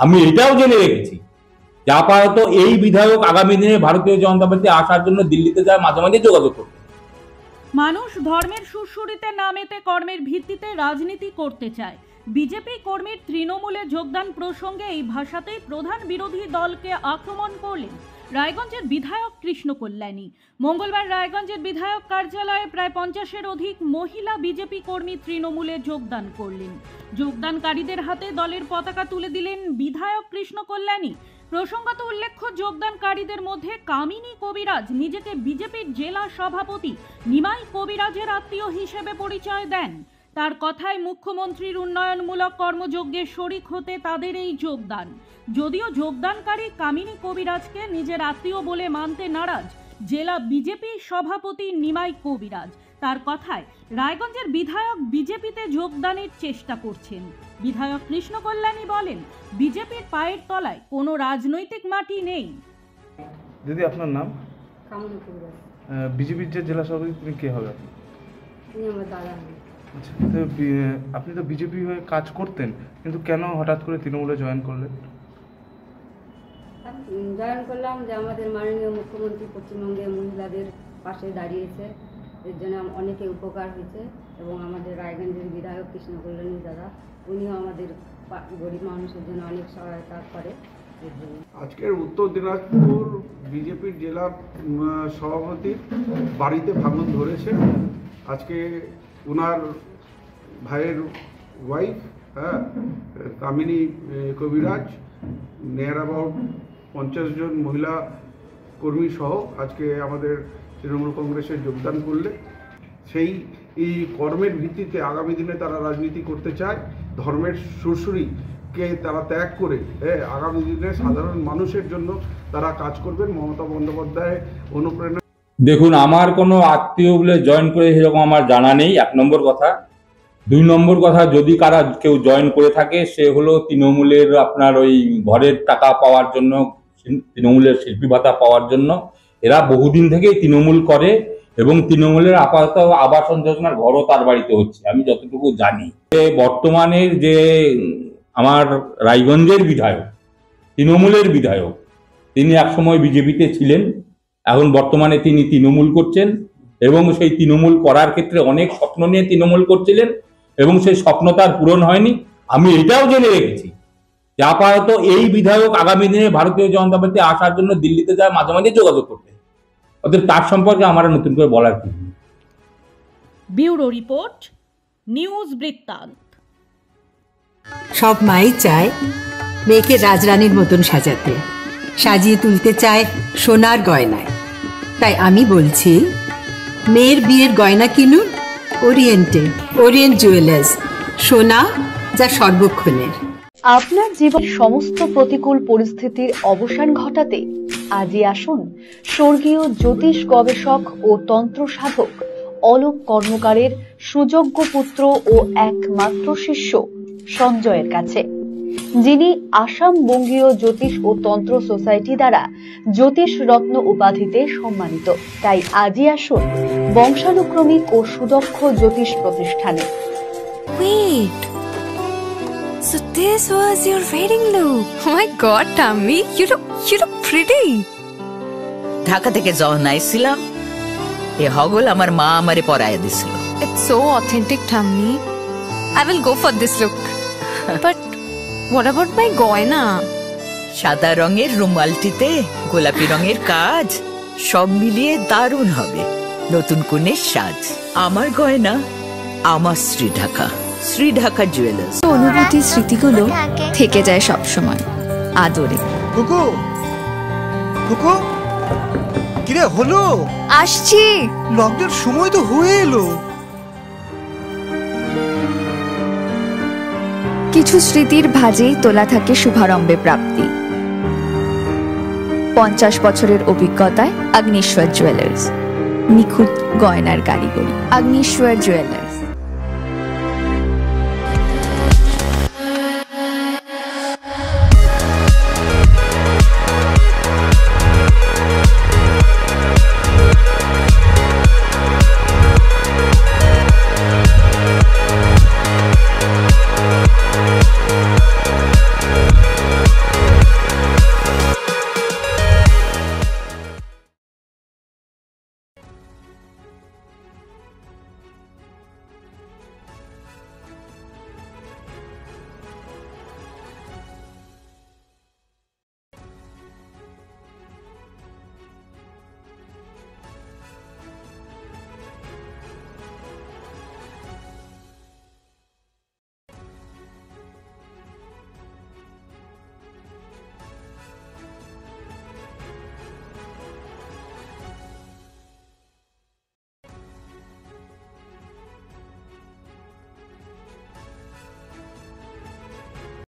আমি এটাও জেনে রেখেছি যে আপাতত এই বিধায়ক আগামী দিনে ভারতীয় জনতা পার্টি আসার জন্য দিল্লিতে যায় মাঝে মাঝে যোগাযোগ করতে। মানুষ ধর্মের সুরসুরিতে নামেতে কর্মের ভিত্তিতে রাজনীতি করতে চায়। বিজেপি কর্মীর তৃণমূলে যোগদান প্রসঙ্গে এই ভাষাতেই প্রধান বিরোধী দলকে আক্রমণ করলেন রায়গঞ্জের বিধায়ক কৃষ্ণ কল্যাণী। মঙ্গলবার রায়গঞ্জের বিধায়ক কার্যালয়ে প্রায় 50-এর অধিক মহিলা বিজেপি কর্মী তৃণমূলে যোগদান করলেন। যোগদানকারীদের হাতে দলের পতাকা তুলে দিলেন বিধায়ক কৃষ্ণ কল্যাণী। প্রসঙ্গত উল্লেখ্য, যোগদানকারীদের মধ্যে কামিনী কবিরাজ নিজেকে বিজেপির জেলা সভাপতি নিমাই কবিরাজের আত্মীয় হিসেবে পরিচয় দেন। তার কথায় মুখ্যমন্ত্রীর উন্নয়নমূলক কর্মযজ্ঞে শরিক হতে তাদের এই যোগদান। যদিও যোগদানকারী কামিনী কবিরাজকে নিজের আত্মীয় বলে মানতে নারাজ জেলা বিজেপি সভাপতি নিমাই কবিরাজ। তার কথায় রায়গঞ্জের বিধায়ক বিজেপিতে যোগদানের চেষ্টা করছেন। বিধায়ক কৃষ্ণ কল্যাণী বলেন, বিজেপির পায়ের তলায় কোনো রাজনৈতিক মাটি নেই। দিদি, আপনার নাম? কামিনী কবিরাজ। বিজেপির যে জেলা সভাপতি, তিনি কে হবে? তিনি আমার দাদা। আচ্ছা, তো আপনি তো বিজেপি হয়ে কাজ করতেন, কিন্তু কেন হঠাৎ করে তৃণমূলে জয়েন করলেন? জয়েন করলাম যে আমাদের মাননীয় মুখ্যমন্ত্রী পশ্চিমবঙ্গে মহিলাদের পাশে দাঁড়িয়েছে, এর জন্য অনেকে উপকার হয়েছে। এবং আমাদের রায়গঞ্জের বিধায়ক কৃষ্ণ কল্যাণী দাদা, উনিও আমাদের গরিব মানুষের জন্য অনেক সহায়তা করে। আজকের উত্তর দিনাজপুর বিজেপির জেলা সভাপতির বাড়িতে ভাঙন ধরেছে। আজকে ওনার ভাইয়ের ওয়াইফ কামিনী কবিরাজ, নিয়ার অ্যাবাউট 50 জন মহিলা কর্মী সহ আজকে আমাদের তৃণমূল কংগ্রেসে যোগদান করলে সেই এই কর্মের ভিত্তিতে আগামী দিনে তারা রাজনীতি করতে চায়। ধর্মের সুরসুরিকে তারা ত্যাগ করে আগামী দিনে সাধারণ মানুষের জন্য তারা কাজ করবেন। মমতা বন্দ্যোপাধ্যায় অনুপ্রেরণা। দেখুন, আমার কোনো আত্মীয় বলে জয়েন করে সেরকম আমার জানা নেই, 1 নম্বর কথা। 2 নম্বর কথা, যদি কেউ জয়েন করে থাকে, সে হলো তৃণমূলের আপনার ওই ঘরের টাকা পাওয়ার জন্য, তৃণমূলের শিল্পী ভাতা পাওয়ার জন্য। এরা বহুদিন থেকেই তৃণমূল করে এবং তৃণমূলের আপাতত আবাসন যোজনার ঘরও তার বাড়িতে হচ্ছে, আমি যতটুকু জানি। বর্তমানের যে আমার রায়গঞ্জের বিধায়ক, তৃণমূলের বিধায়ক, তিনি একসময় বিজেপিতে ছিলেন, এখন বর্তমানে তিনি তৃণমূল করছেন এবং সেই তৃণমূল করার ক্ষেত্রে অনেক স্বপ্ন নিয়ে তৃণমূল করছিলেন এবং সেই স্বপ্ন তার পূরণ হয়নি। আমি এটাও জেনে রেখেছি যে আপাতত এই বিধায়ক আগামী দিনে ভারতীয় জনতা পার্টি আসার জন্য দিল্লিতে যায় মাঝে মাঝে যোগাযোগ করতে। অতএব তার সম্পর্কে আমার নতুন করে বলার কি। ব্যুরো রিপোর্ট, নিউজ বৃত্তান্ত। সব মাই চায় মেয়েকে রাজরানীর মতন সাজাতে, সাজিয়ে তুলতে চায় সোনার গয়নায়। তাই আমি বলছি, মেয়ের বিয়ের গয়না কিনুন ওরিয়েন্টে, ওরিয়েন্ট জুয়েলার্স, সোনা যা সর্বক্ষণের। আপনার জীবনের সমস্ত প্রতিকূল পরিস্থিতির অবসান ঘটাতে আজই আসুন স্বর্গীয় জ্যোতিষ গবেষক ও তন্ত্র সাধক অলোক কর্মকারের সুযোগ্য পুত্র ও একমাত্র শিষ্য সঞ্জয়ের কাছে, যিনি আসাম বঙ্গীয় জ্যোতিষ ও তন্ত্র সোসাইটি দ্বারা জ্যোতিষ রত্ন উপাধিতে সম্মানিত। তাই আজই আসুন বংশানুক্রমিক ও সুদক্ষ জ্যোতিষ প্রতিষ্ঠানে। Wait, so this was your wedding look? Oh my God, Tammy, you look pretty. Dhaka থেকে যখন আইছিলাম, এ হগল আমার মা আমারে পরায় দিছিল। It's so authentic, Tammy. I will go for this look. But what about my goina? সাদা রঙের রুমালটিতে গোলাপি রঙের কাজ, সব মিলিয়ে দারুণ হবে নতুন কনের সাজ। আমার গয়না আমার শ্রী ঢাকা জুয়েলার্স। অনুভূতি স্মৃতিগুলো থেকে যায় সব সময় আদরে। কুকু কুকু, কিরে হলো? আসছি, লকডাউন সময় তো হয়ে এলো। কিছু স্মৃতির ভাজেই তোলা থাকে শুভারম্ভে প্রাপ্তি। 50 বছরের অভিজ্ঞতায় অগ্নিশ্বর জুয়েলার্স, নিখুঁত গয়নার কারিগরি। অগ্নিশ্বর জুয়েলার্স।